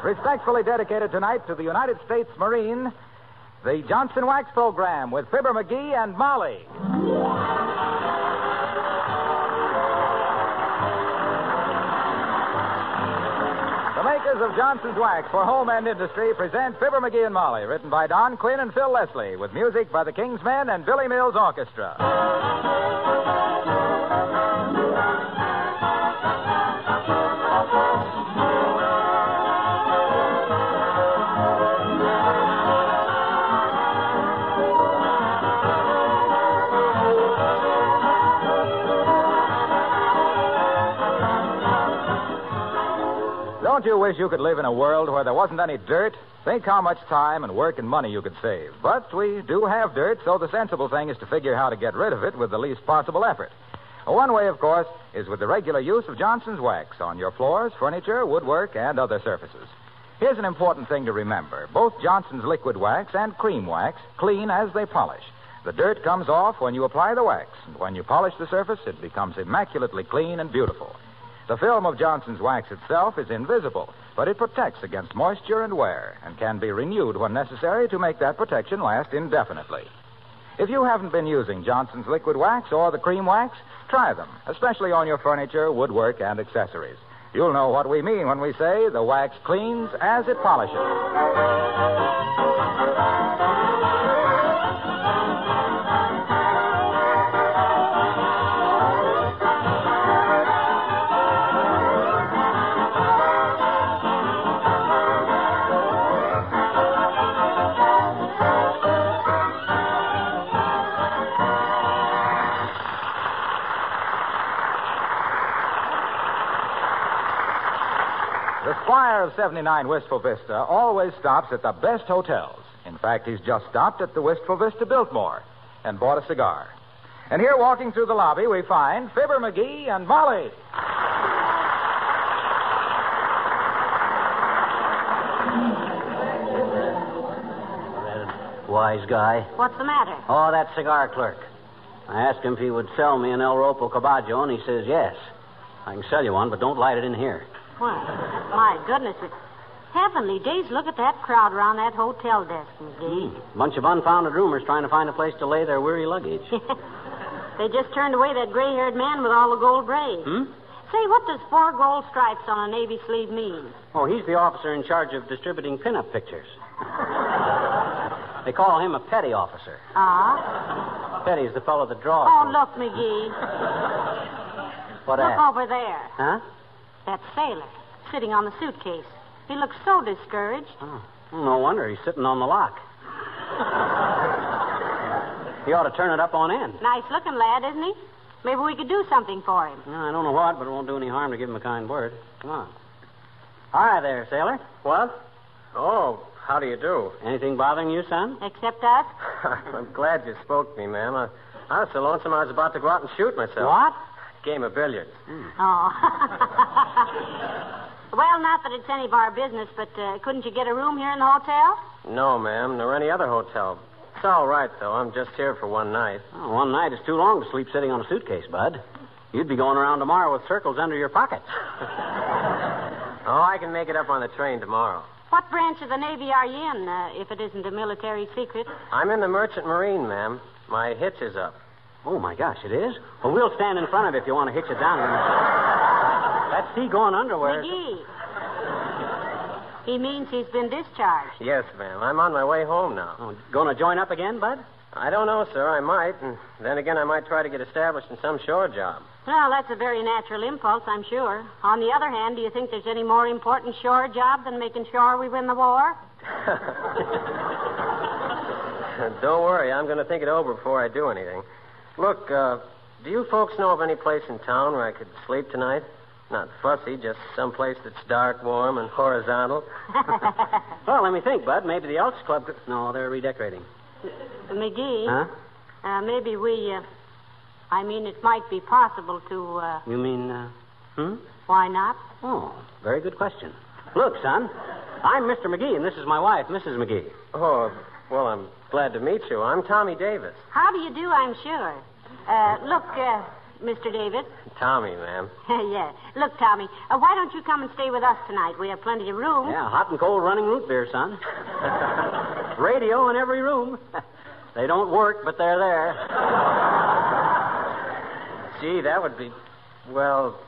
Respectfully dedicated tonight to the United States Marine, the Johnson Wax Program with Fibber McGee and Molly. The makers of Johnson's Wax for home and industry present Fibber McGee and Molly, written by Don Quinn and Phil Leslie, with music by the King's Men and Billy Mills Orchestra. Don't you wish you could live in a world where there wasn't any dirt? Think how much time and work and money you could save. But we do have dirt, so the sensible thing is to figure how to get rid of it with the least possible effort. One way, of course, is with the regular use of Johnson's Wax on your floors, furniture, woodwork, and other surfaces. Here's an important thing to remember. Both Johnson's liquid wax and cream wax clean as they polish. The dirt comes off when you apply the wax, and when you polish the surface, it becomes immaculately clean and beautiful. The film of Johnson's Wax itself is invisible, but it protects against moisture and wear and can be renewed when necessary to make that protection last indefinitely. If you haven't been using Johnson's liquid wax or the cream wax, try them, especially on your furniture, woodwork, and accessories. You'll know what we mean when we say the wax cleans as it polishes. The squire of 79 Wistful Vista always stops at the best hotels. In fact, he's just stopped at the Wistful Vista Biltmore and bought a cigar. And here, walking through the lobby, we find Fibber McGee and Molly. Wise guy. What's the matter? Oh, that cigar clerk. I asked him if he would sell me an El Ropo Caballo, and he says yes. I can sell you one, but don't light it in here. Well, my goodness. Heavenly days, look at that crowd around that hotel desk, McGee. Bunch of unfounded rumors trying to find a place to lay their weary luggage. They just turned away that gray-haired man with all the gold braids. Say, what does 4 gold stripes on a navy sleeve mean? Oh, he's the officer in charge of distributing pinup pictures. They call him a petty officer. Ah? Petty's the fellow that draws. Oh, look, McGee. What Look at? over there. Huh? That sailor, sitting on the suitcase. He looks so discouraged. Oh. No wonder he's sitting on the lock. He ought to turn it up on end. Nice-looking lad, isn't he? Maybe we could do something for him. I don't know what, but it won't do any harm to give him a kind word. Come on. Hi there, sailor. What? Oh, how do you do? Anything bothering you, son? Except us? I'm glad you spoke to me, ma'am. I was so lonesome I was about to go out and shoot myself. What? Game of billiards. Oh. Well, not that it's any of our business, but couldn't you get a room here in the hotel? No, ma'am, nor any other hotel. It's all right, though. I'm just here for one night. Oh, one night is too long to sleep sitting on a suitcase, Bud. You'd be going around tomorrow with circles under your pockets. Oh, I can make it up on the train tomorrow. What branch of the Navy are you in, if it isn't a military secret? I'm in the Merchant Marine, ma'am. My hitch is up. Oh, my gosh, it is? Well, we'll stand in front of it if you want to hitch it down. That's sea-going underwear. McGee. He means he's been discharged. Yes, ma'am. I'm on my way home now. Oh, going to join up again, Bud? I don't know, sir. I might. And then again, I might try to get established in some shore job. Well, that's a very natural impulse, I'm sure. On the other hand, do you think there's any more important shore job than making sure we win the war? Don't worry. I'm going to think it over before I do anything. Look, do you folks know of any place in town where I could sleep tonight? Not fussy, just some place that's dark, warm, and horizontal. Well, let me think, Bud. Maybe the Elks Club could... No, they're redecorating. McGee? Huh? Maybe we, it might be possible to, You mean, Why not? Oh, very good question. Look, son, I'm Mr. McGee, and this is my wife, Mrs. McGee. Oh, well, I'm glad to meet you. I'm Tommy Davis. How do you do, I'm sure. Look, Mr. David? Tommy, ma'am. Yeah. Look, Tommy, why don't you come and stay with us tonight? We have plenty of room. Yeah, hot and cold running root beer, son. Radio in every room. They don't work, but they're there. Gee, that would be... Well,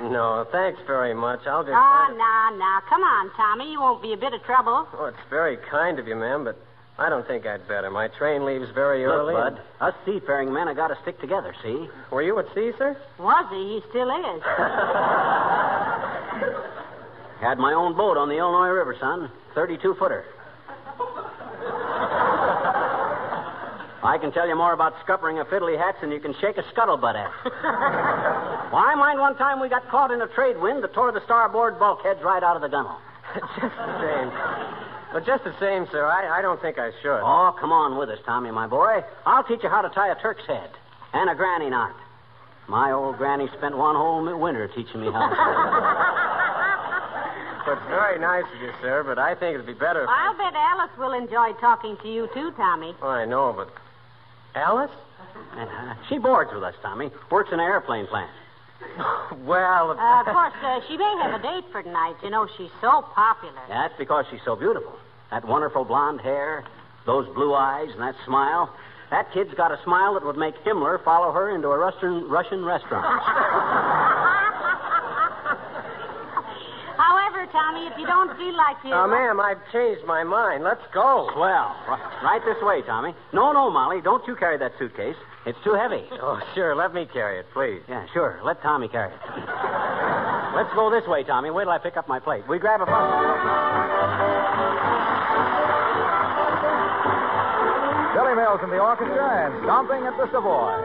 no, thanks very much. I'll just... Now. Come on, Tommy. You won't be a bit of trouble. Oh, it's very kind of you, ma'am, but I don't think I'd better. My train leaves very Look, early. Bud, us seafaring men have got to stick together, see? Were you at sea, sir? Was he? He still is. Had my own boat on the Illinois River, son. 32-footer. I can tell you more about scuppering a fiddly hats than you can shake a scuttlebutt at. Well, I mind one time we got caught in a trade wind that tore the starboard bulkheads right out of the gunwale. Just the same. But just the same, sir, I don't think I should. Oh, come on with us, Tommy, my boy. I'll teach you how to tie a Turk's head and a granny knot. My old granny spent one whole winter teaching me how to tie. Well, it's very nice of you, sir, but I think it'd be better if... I'll bet Alice will enjoy talking to you, too, Tommy. Oh, I know, but... Alice? She boards with us, Tommy. Works in an airplane plant. Well... Of course, she may have a date for tonight. You know, she's so popular. That's because she's so beautiful. That wonderful blonde hair, those blue eyes, and that smile. That kid's got a smile that would make Himmler follow her into a Russian restaurant. However, Tommy, if you don't feel like you... ma'am, I've changed my mind. Let's go. Swell. Right this way, Tommy. No, Molly, don't you carry that suitcase. It's too heavy. Oh, sure. Let me carry it, please. Yeah, sure. Let Tommy carry it. Let's go this way, Tommy. Wait till I pick up my plate. We grab a bus. Billy Mills and the orchestra and Stomping at the Savoy.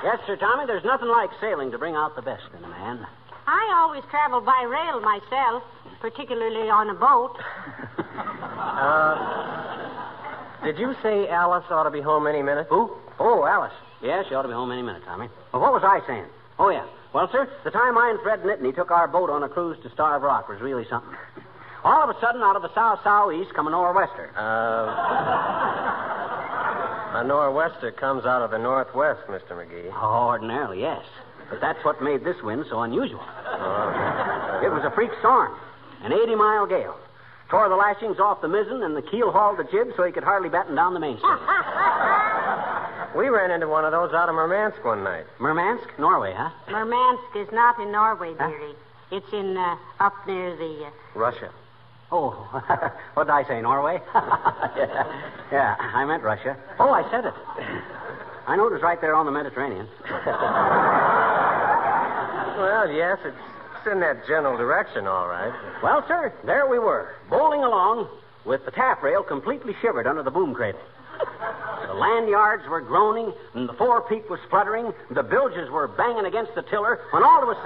Yes, Sir Tommy, there's nothing like sailing to bring out the best in a man. I always travel by rail myself, particularly on a boat. Did you say Alice ought to be home any minute? Who? Oh, Alice. Yeah, she ought to be home any minute, Tommy. Well, what was I saying? Oh, yeah. Well, sir, the time I and Fred Nittany took our boat on a cruise to Starved Rock was really something. All of a sudden, out of the south-southeast come a nor'wester. A nor'wester comes out of the northwest, Mr. McGee. Oh, ordinarily, yes. But that's what made this wind so unusual. Oh. It was a freak storm, an 80-mile gale. Tore the lashings off the mizzen and the keel hauled the jib so he could hardly batten down the mainstay. We ran into one of those out of Murmansk one night. Murmansk? Norway, huh? Murmansk is not in Norway, dearie. Huh? It's in up near the... Russia. Oh, what did I say, Norway? yeah, I meant Russia. Oh, I said it. I know it was right there on the Mediterranean. Well, yes, it's in that general direction, all right. Well, sir, there we were, bowling along with the taffrail completely shivered under the boom cradle. The lanyards were groaning, and the forepeak was spluttering, the bilges were banging against the tiller, when all of a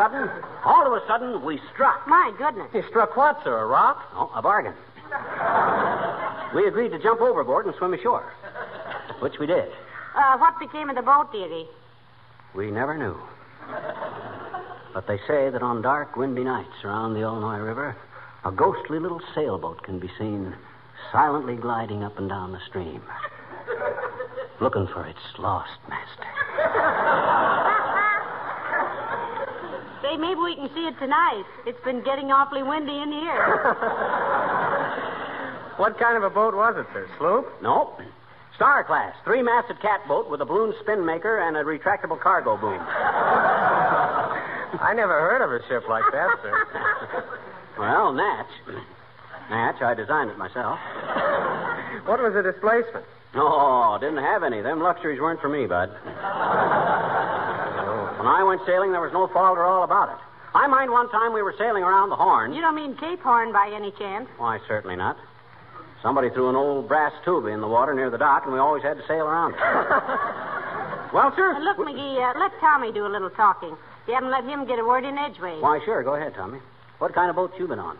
sudden, we struck. My goodness. You struck what, sir? A rock? Oh, a bargain. We agreed to jump overboard and swim ashore, which we did. What became of the boat, dearie? We never knew. But they say that on dark, windy nights around the Illinois River, a ghostly little sailboat can be seen silently gliding up and down the stream, looking for its lost master. Say, maybe we can see it tonight. It's been getting awfully windy in here. What kind of a boat was it, sir? Sloop? Nope. Star class, 3-masted catboat with a balloon spin maker and a retractable cargo boom. I never heard of a ship like that, sir. Well, Natch, I designed it myself. What was the displacement? Oh, didn't have any. Them luxuries weren't for me, bud. When I went sailing, there was no fault or all about it. I mind one time we were sailing around the Horn. You don't mean Cape Horn by any chance? Why, certainly not. Somebody threw an old brass tube in the water near the dock, and we always had to sail around it. Well, sir? Look, McGee, let Tommy do a little talking. You haven't let him get a word in edgeways. Why, sure. Go ahead, Tommy. What kind of boat you been on?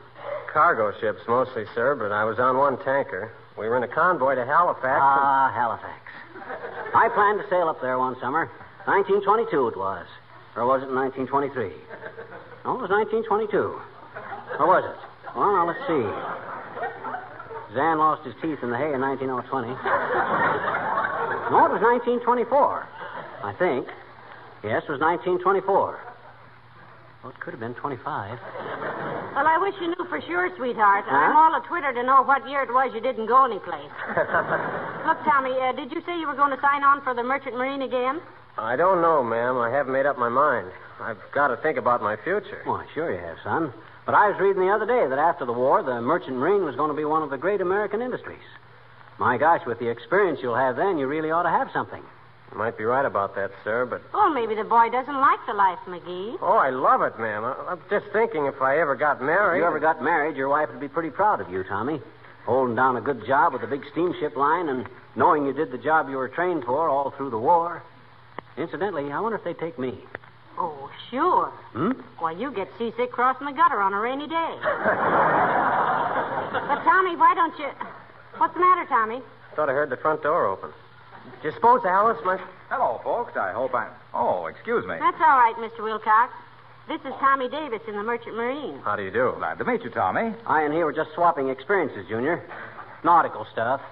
Cargo ships mostly, sir, but I was on one tanker. We were in a convoy to Halifax. Halifax. I planned to sail up there one summer. 1922 it was. Or was it 1923? No, it was 1922. Or was it? Well, now, let's see. Zan lost his teeth in the hay in 1920. No, it was 1924. I think. Yes, it was 1924. Well, it could have been 25. Well, I wish you knew for sure, sweetheart. Huh? I'm all a twitter to know what year it was you didn't go anyplace. Look, Tommy, did you say you were going to sign on for the Merchant Marine again? I don't know, ma'am. I haven't made up my mind. I've got to think about my future. Why, sure you have, son. But I was reading the other day that after the war, the Merchant Marine was going to be one of the great American industries. My gosh, with the experience you'll have then, you really ought to have something. You might be right about that, sir, but... Well, maybe the boy doesn't like the life, McGee. Oh, I love it, ma'am. I'm just thinking if I ever got married... If you ever got married, your wife would be pretty proud of you, Tommy. Holding down a good job with a big steamship line and knowing you did the job you were trained for all through the war. Incidentally, I wonder if they'd take me. Oh, sure. Why, you get seasick crossing the gutter on a rainy day. But, Tommy, why don't you... What's the matter, Tommy? Thought I heard the front door open. Do you suppose Alice might... Hello, folks. I hope I'm... Oh, excuse me. That's all right, Mr. Wilcox. This is Tommy Davis in the Merchant Marine. How do you do? Glad to meet you, Tommy. I and he were just swapping experiences, Junior. Nautical stuff.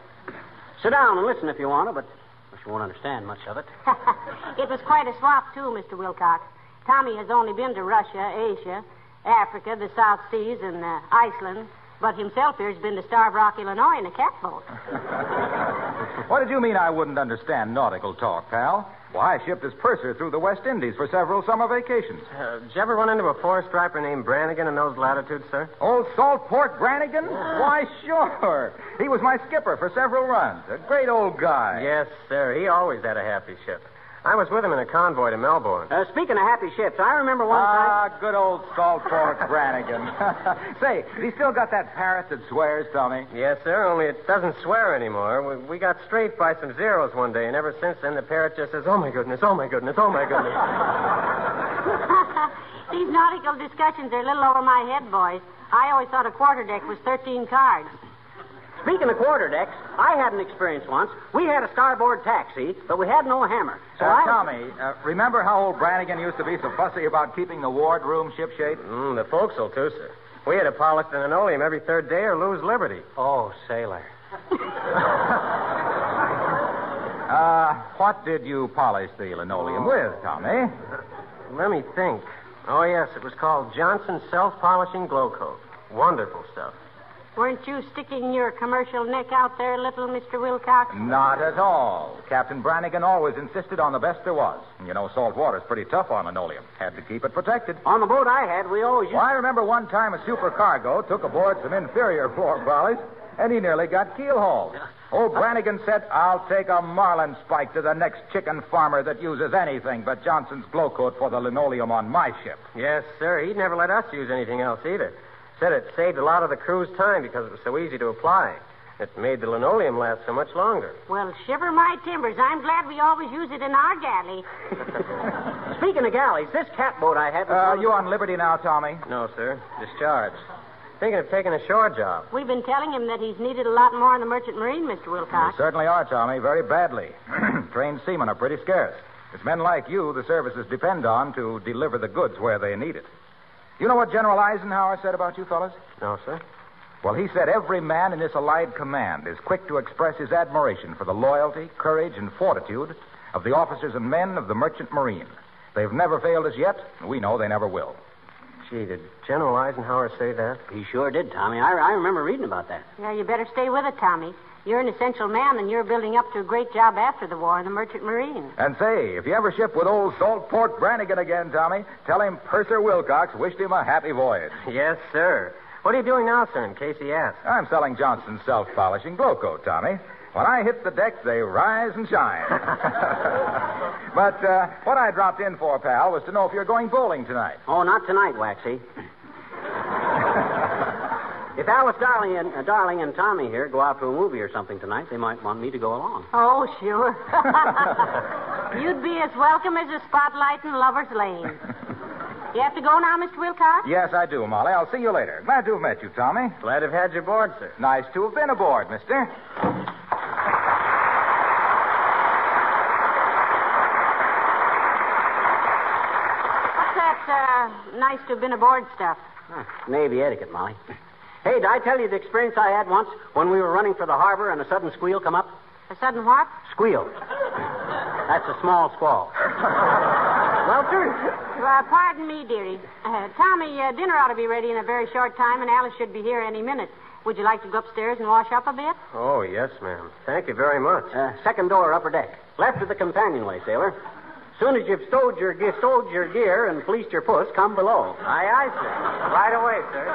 Sit down and listen if you want to, but you won't understand much of it. It was quite a swap, too, Mr. Wilcox. Tommy has only been to Russia, Asia, Africa, the South Seas, and Iceland. But himself here's been to Starved Rock, Illinois in a catboat. What did you mean I wouldn't understand nautical talk, pal? Why, I shipped as purser through the West Indies for several summer vacations. Did you ever run into a four-striper named Brannigan in those latitudes, sir? Old Salt Pork Brannigan? Why, sure. He was my skipper for several runs. A great old guy. Yes, sir. He always had a happy ship. I was with him in a convoy to Melbourne. Speaking of happy ships, I remember one time... Good old Salt Pork Brannigan. Say, he still got that parrot that swears, Tommy? Yes, sir, only it doesn't swear anymore. We got straight by some zeros one day, and ever since then the parrot just says, oh, my goodness, oh, my goodness, oh, my goodness. These nautical discussions are a little over my head, boys. I always thought a quarterdeck was 13 cards. Speaking of quarterdecks, I had an experience once. We had a starboard taxi, but we had no hammer. So Tommy, remember how old Brannigan used to be so fussy about keeping the wardroom shipshape? The forecastle, too, sir. We had to polish the linoleum every third day or lose liberty. Oh, sailor. What did you polish the linoleum with, Tommy? Let me think. Oh, yes, it was called Johnson's Self-Polishing Glow Coat. Wonderful stuff. Weren't you sticking your commercial neck out there a little, Mr. Wilcox? Not at all. Captain Brannigan always insisted on the best there was. You know, salt water's pretty tough on linoleum. Had to keep it protected. On the boat I had, we always used... Well, I remember one time a supercargo took aboard some inferior floor polish, and he nearly got keel-hauled. Old Brannigan said, I'll take a marlin spike to the next chicken farmer that uses anything but Johnson's glow coat for the linoleum on my ship. Yes, sir. He'd never let us use anything else either. Said it saved a lot of the crew's time because it was so easy to apply. It made the linoleum last so much longer. Well, shiver my timbers. I'm glad we always use it in our galley. Speaking of galleys, this catboat I had... You on liberty now, Tommy? No, sir. Discharged. Thinking of taking a shore job. We've been telling him that he's needed a lot more in the Merchant Marine, Mr. Wilcox. You certainly are, Tommy, very badly. Trained seamen are pretty scarce. It's men like you the services depend on to deliver the goods where they need it. You know what General Eisenhower said about you fellas? No, sir. Well, he said every man in this Allied command is quick to express his admiration for the loyalty, courage, and fortitude of the officers and men of the Merchant Marine. They've never failed us yet, and we know they never will. Gee, did General Eisenhower say that? He sure did, Tommy. I remember reading about that. Yeah, you better stay with it, Tommy. You're an essential man, and you're building up to a great job after the war in the Merchant Marine. And say, if you ever ship with old Salt Port Brannigan again, Tommy, tell him Purser Wilcox wished him a happy voyage. Yes, sir. What are you doing now, sir, in case he asks? I'm selling Johnson's self-polishing glow coat, Tommy. When I hit the deck, they rise and shine. But what I dropped in for, pal, was to know if you're going bowling tonight. Oh, not tonight, Waxy. If Alice Darling and Tommy here go out to a movie or something tonight, they might want me to go along. Oh, sure. You'd be as welcome as a spotlight in Lover's Lane. You have to go now, Mr. Wilcox? Yes, I do, Molly. I'll see you later. Glad to have met you, Tommy. Glad to have had you aboard, sir. Nice to have been aboard, mister. What's that nice to have been aboard stuff? Navy etiquette, Molly. Hey, did I tell you the experience I had once when we were running for the harbor and a sudden squeal come up? A sudden what? Squeal. That's a small squall. Well, sir. Pardon me, dearie. Tommy, dinner ought to be ready in a very short time, and Alice should be here any minute. Would you like to go upstairs and wash up a bit? Oh, yes, ma'am. Thank you very much. Second door, upper deck. Left of the companionway, sailor. Soon as you've stowed your gear and fleeced your puss, come below. Aye, sir. Right away, sir.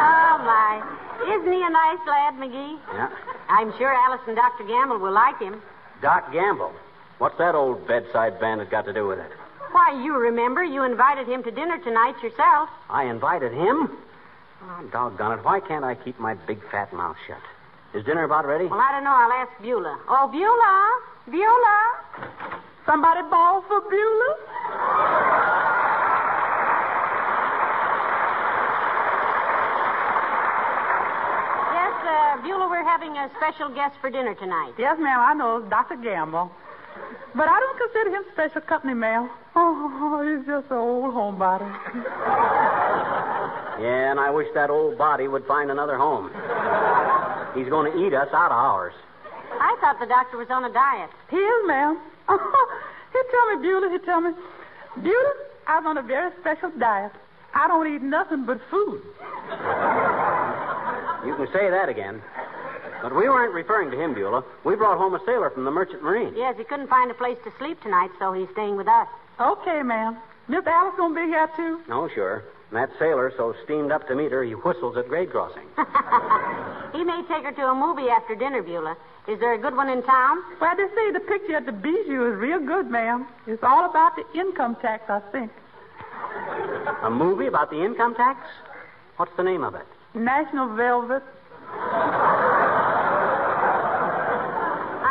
Oh, my. Isn't he a nice lad, McGee? Yeah. I'm sure Alice and Dr. Gamble will like him. Doc Gamble. What's that old bedside bandit got to do with it? Why, you remember you invited him to dinner tonight yourself. I invited him? Oh, doggone it. Why can't I keep my big fat mouth shut? Is dinner about ready? Well, I don't know. I'll ask Beulah. Oh, Beulah! Beulah! Somebody bawl for Beulah? Yes, Beulah, we're having a special guest for dinner tonight. Yes, ma'am, I know. It's Dr. Gamble. But I don't consider him special company, ma'am. Oh, he's just an old homebody. Yeah, and I wish that old body would find another home. He's going to eat us out of ours. I thought the doctor was on a diet. He is, ma'am. He tell me, Beulah, I'm on a very special diet. I don't eat nothing but food. You can say that again. But we weren't referring to him, Beulah. We brought home a sailor from the Merchant Marine. Yes, he couldn't find a place to sleep tonight, so he's staying with us. Okay, ma'am. Miss Alice gonna be here, too? No, sure. And that sailor so steamed up to meet her, he whistles at grade crossing. He may take her to a movie after dinner, Beulah. Is there a good one in town? Well, they say the picture at the Bijou is real good, ma'am. It's all about the income tax, I think. A movie about the income tax? What's the name of it? National Velvet.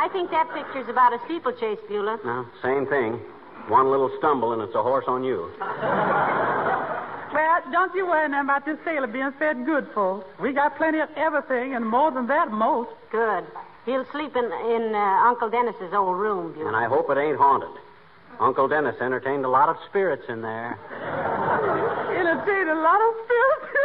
I think that picture's about a steeplechase, Beulah. No, same thing. One little stumble and it's a horse on you. Well, don't you worry now about this sailor being fed good, folks. We got plenty of everything, and more than that, most. Good. He'll sleep in Uncle Dennis's old room, Beulah. And I hope it ain't haunted. Uncle Dennis entertained a lot of spirits in there. Entertained a lot of spirits in there?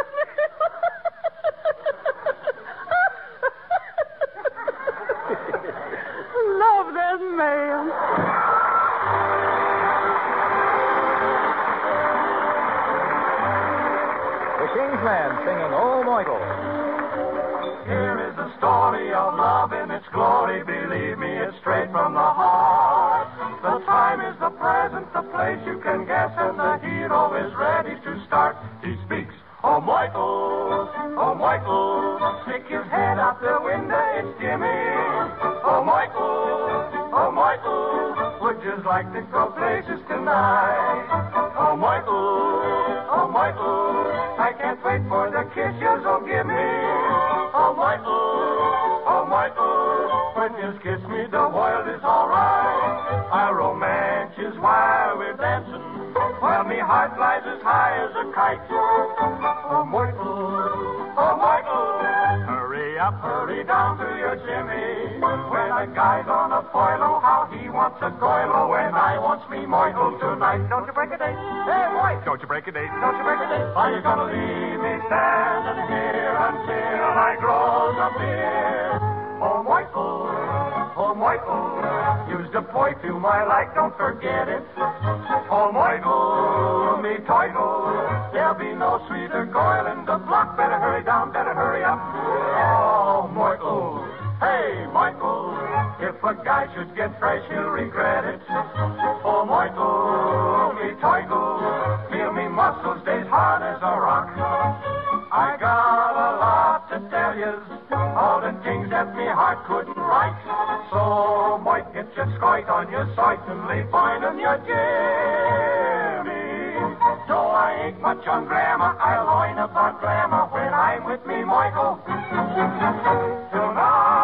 Love that man. The Kingsmen singing Oh Michael. Here is the story of love in its glory. Believe me, it's straight from the heart. The time is the present, the place you can guess, and the hero is ready to start. He speaks, oh Michael, stick his head out the window, it's Jimmy. Oh Michael, would you like to go places tonight? Oh Michael, I can't wait for the kiss you'll give me. Oh Michael, moment you kiss me, the world is alright. Our romance is while we're dancing, while me heart flies as high as a kite. Oh, Michael, hurry up, hurry down to your Jimmy. When a guy's on a foil, oh, how he wants a coil, oh, when I wants me Michael tonight. Don't you break a date? Hey, boy! Don't you break a date? Don't you break a date? Are you gonna leave me standing here until I grows a beard? Oh, Michael, use the perfume I like, don't forget it. Oh, Michael, me title, there'll be no sweeter coil in the block. Better hurry down, better hurry up. Oh, Michael, hey, Michael, if a guy should get fresh, he'll regret it. Oh, Michael, me title, feel me muscles stays hard as a rock. I got a lot to tell you, all the things that me heart couldn't write. So, Mike, get your skite on your sight and lay finding your Jimmy. Though I ain't much on grammar, I'll learn about grammar when I'm with me, Michael. Tonight.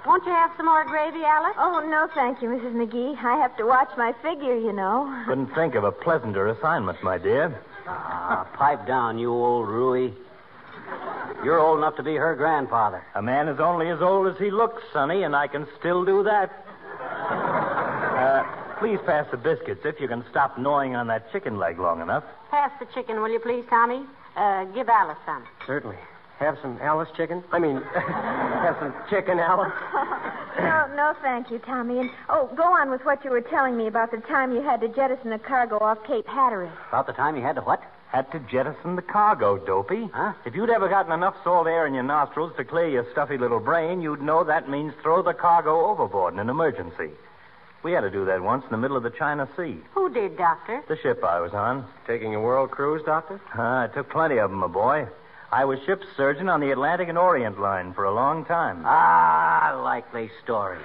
Won't you have some more gravy, Alice? Oh, no, thank you, Mrs. McGee. I have to watch my figure, you know. Couldn't think of a pleasanter assignment, my dear. Pipe down, you old Rui. You're old enough to be her grandfather. A man is only as old as he looks, Sonny, and I can still do that. Please pass the biscuits if you can stop gnawing on that chicken leg long enough. Pass the chicken, will you please, Tommy? Give Alice some. Certainly. Have some Alice chicken? Have some chicken, Alice? No, thank you, Tommy. And, go on with what you were telling me about the time you had to jettison the cargo off Cape Hatteras. About the time you had to what? Had to jettison the cargo, Dopey. Huh? If you'd ever gotten enough salt air in your nostrils to clear your stuffy little brain, you'd know that means throw the cargo overboard in an emergency. We had to do that once in the middle of the China Sea. Who did, Doctor? The ship I was on. Taking a world cruise, Doctor? I took plenty of them, my boy. I was ship's surgeon on the Atlantic and Orient line for a long time. Likely story.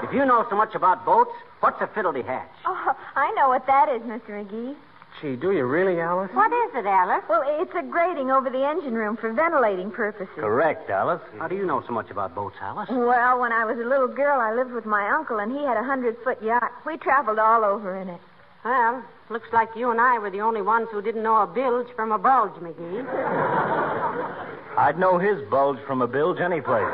If you know so much about boats, what's a fiddledy hatch? Oh, I know what that is, Mr. McGee. Gee, do you really, Alice? What is it, Alice? Well, it's a grating over the engine room for ventilating purposes. Correct, Alice. How do you know so much about boats, Alice? Well, when I was a little girl, I lived with my uncle, and he had a 100-foot yacht. We traveled all over in it. Well, looks like you and I were the only ones who didn't know a bilge from a bulge, McGee. I'd know his bulge from a bilge anyplace.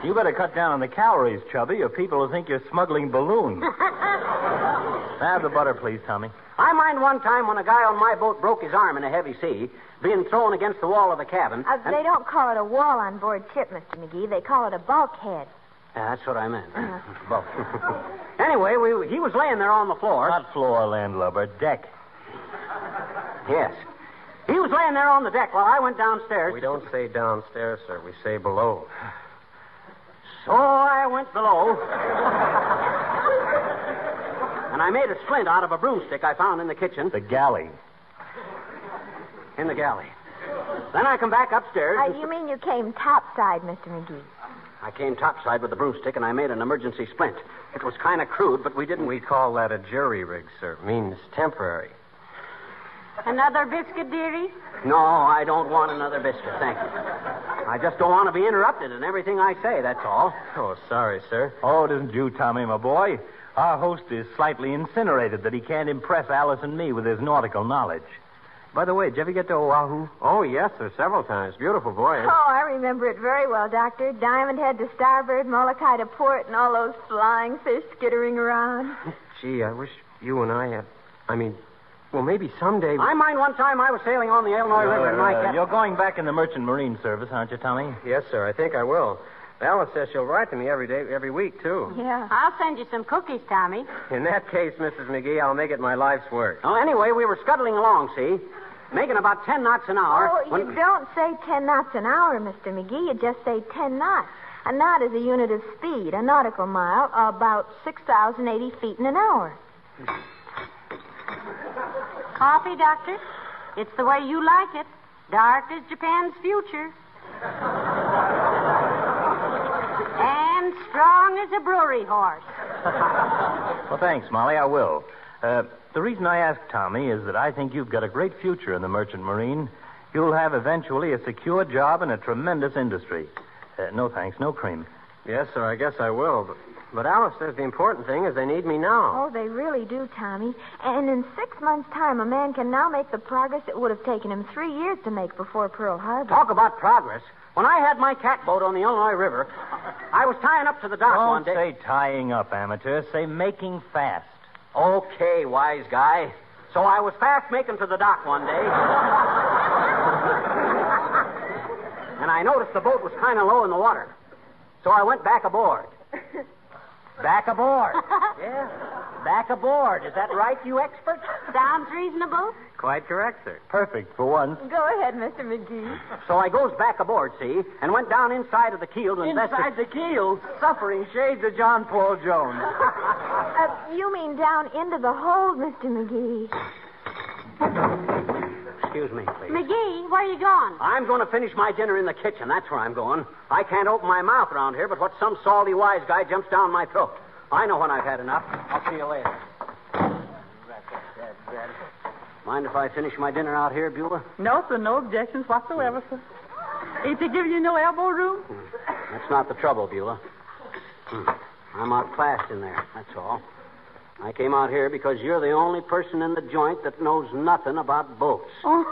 You better cut down on the calories, Chubby, or people will think you're smuggling balloons. Have the butter, please, Tommy. I mind one time when a guy on my boat broke his arm in a heavy sea, being thrown against the wall of the cabin. They don't call it a wall on board ship, Mr. McGee. They call it a bulkhead. Yeah, that's what I meant. Both. Anyway, he was laying there on the floor. Not floor, landlubber, deck. Yes. He was laying there on the deck while I went downstairs. We don't say downstairs, sir. We say below. So I went below. And I made a splint out of a broomstick I found in the kitchen. The galley. In the galley. Then I come back upstairs. You mean you came topside, Mr. McGee? I came topside with the broomstick, and I made an emergency splint. It was kind of crude, but we didn't... We call that a jury rig, sir. Means temporary. Another biscuit, dearie? No, I don't want another biscuit, thank you. I just don't want to be interrupted in everything I say, that's all. Oh, sorry, sir. Oh, it isn't you, Tommy, my boy. Our host is slightly incinerated that he can't impress Alice and me with his nautical knowledge. By the way, did you ever get to Oahu? Oh, yes, sir, several times. Beautiful voyage. Oh, I remember it very well, Doctor. Diamond Head to starboard, Molokai to port, and all those flying fish skittering around. Gee, I wish you and I had... well, maybe someday... I mind one time I was sailing on the Illinois River and my captain... You're going back in the Merchant Marine Service, aren't you, Tommy? Yes, sir, I think I will. Alice says she'll write to me every day, every week, too. Yeah. I'll send you some cookies, Tommy. In that case, Mrs. McGee, I'll make it my life's work. Well, anyway, we were scuttling along, see? Making about 10 knots an hour. Oh, you don't say 10 knots an hour, Mr. McGee. You just say 10 knots. A knot is a unit of speed. A nautical mile, about 6,080 feet in an hour. Coffee, Doctor? It's the way you like it. Dark as Japan's future. And strong as a brewery horse. Well, thanks, Molly. I will. The reason I asked Tommy is that I think you've got a great future in the merchant marine. You'll have eventually a secure job in a tremendous industry. No thanks, no cream. Yes, sir, I guess I will. But Alice says the important thing is they need me now. Oh, they really do, Tommy. And in 6 months' time, a man can now make the progress it would have taken him 3 years to make before Pearl Harbor. Talk about progress. When I had my catboat on the Illinois River, I was tying up to the dock one day. Don't say tying up, amateur. Say making fast. Okay, wise guy. So I was fast making to the dock one day. And I noticed the boat was kind of low in the water. So I went back aboard. Back aboard. Yeah. Back aboard. Is that right, you expert? Sounds reasonable. Quite correct, sir. Perfect for once. Go ahead, Mr. McGee. So I goes back aboard, see, and went down inside of the keel to investigate. Inside the keel, suffering shades of John Paul Jones. You mean down into the hold, Mr. McGee. Excuse me, please. McGee, where are you going? I'm going to finish my dinner in the kitchen. That's where I'm going. I can't open my mouth around here, but what some salty wise guy jumps down my throat. I know when I've had enough. I'll see you later. Mind if I finish my dinner out here, Beulah? No, sir, no objections whatsoever, sir. Ain't they giving you no elbow room? That's not the trouble, Beulah. I'm outclassed in there, that's all. I came out here because you're the only person in the joint that knows nothing about boats. Oh.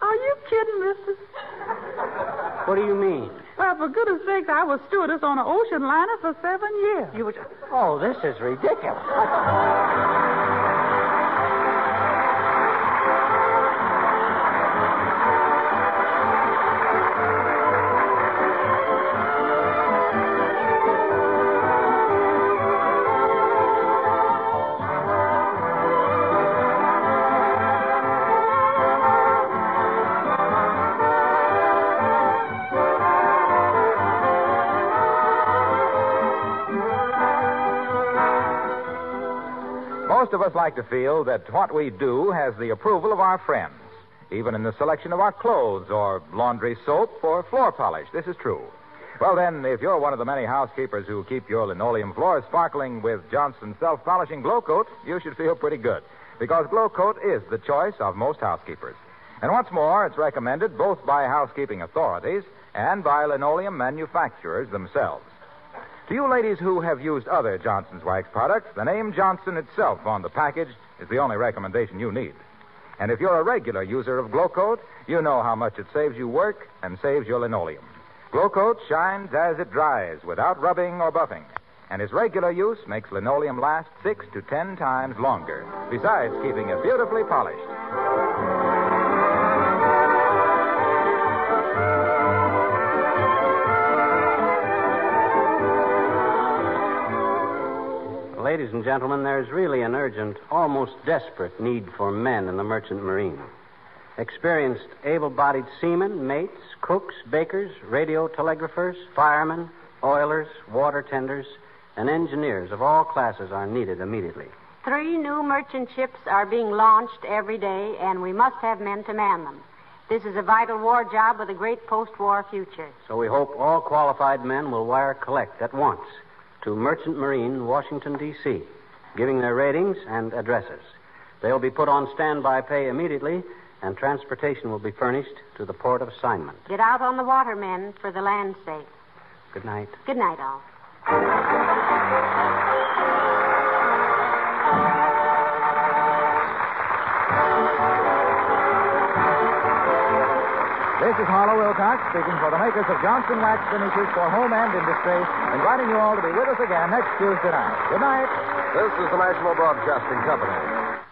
Are you kidding, mister? What do you mean? Well, for goodness sakes, I was stewardess on an ocean liner for 7 years. You was... Oh, this is ridiculous. Most of us like to feel that what we do has the approval of our friends, even in the selection of our clothes or laundry soap or floor polish. This is true. Well, then, if you're one of the many housekeepers who keep your linoleum floors sparkling with Johnson's self-polishing Glow Coat, you should feel pretty good, because Glow Coat is the choice of most housekeepers. And what's more, it's recommended both by housekeeping authorities and by linoleum manufacturers themselves. To you ladies who have used other Johnson's wax products, the name Johnson itself on the package is the only recommendation you need. And if you're a regular user of Glow Coat, you know how much it saves you work and saves your linoleum. Glow Coat shines as it dries without rubbing or buffing. And its regular use makes linoleum last 6 to 10 times longer, besides keeping it beautifully polished. Ladies and gentlemen, there's really an urgent, almost desperate need for men in the merchant marine. Experienced, able-bodied seamen, mates, cooks, bakers, radio telegraphers, firemen, oilers, water tenders, and engineers of all classes are needed immediately. 3 new merchant ships are being launched every day, and we must have men to man them. This is a vital war job with a great post-war future. So we hope all qualified men will wire collect at once to Merchant Marine, Washington, D.C., giving their ratings and addresses. They'll be put on standby pay immediately, and transportation will be furnished to the port of assignment. Get out on the water, men, for the land's sake. Good night. Good night, all. This is Harlow Wilcox speaking for the makers of Johnson Wax Finishes for home and industry, inviting you all to be with us again next Tuesday night. Good night. This is the National Broadcasting Company.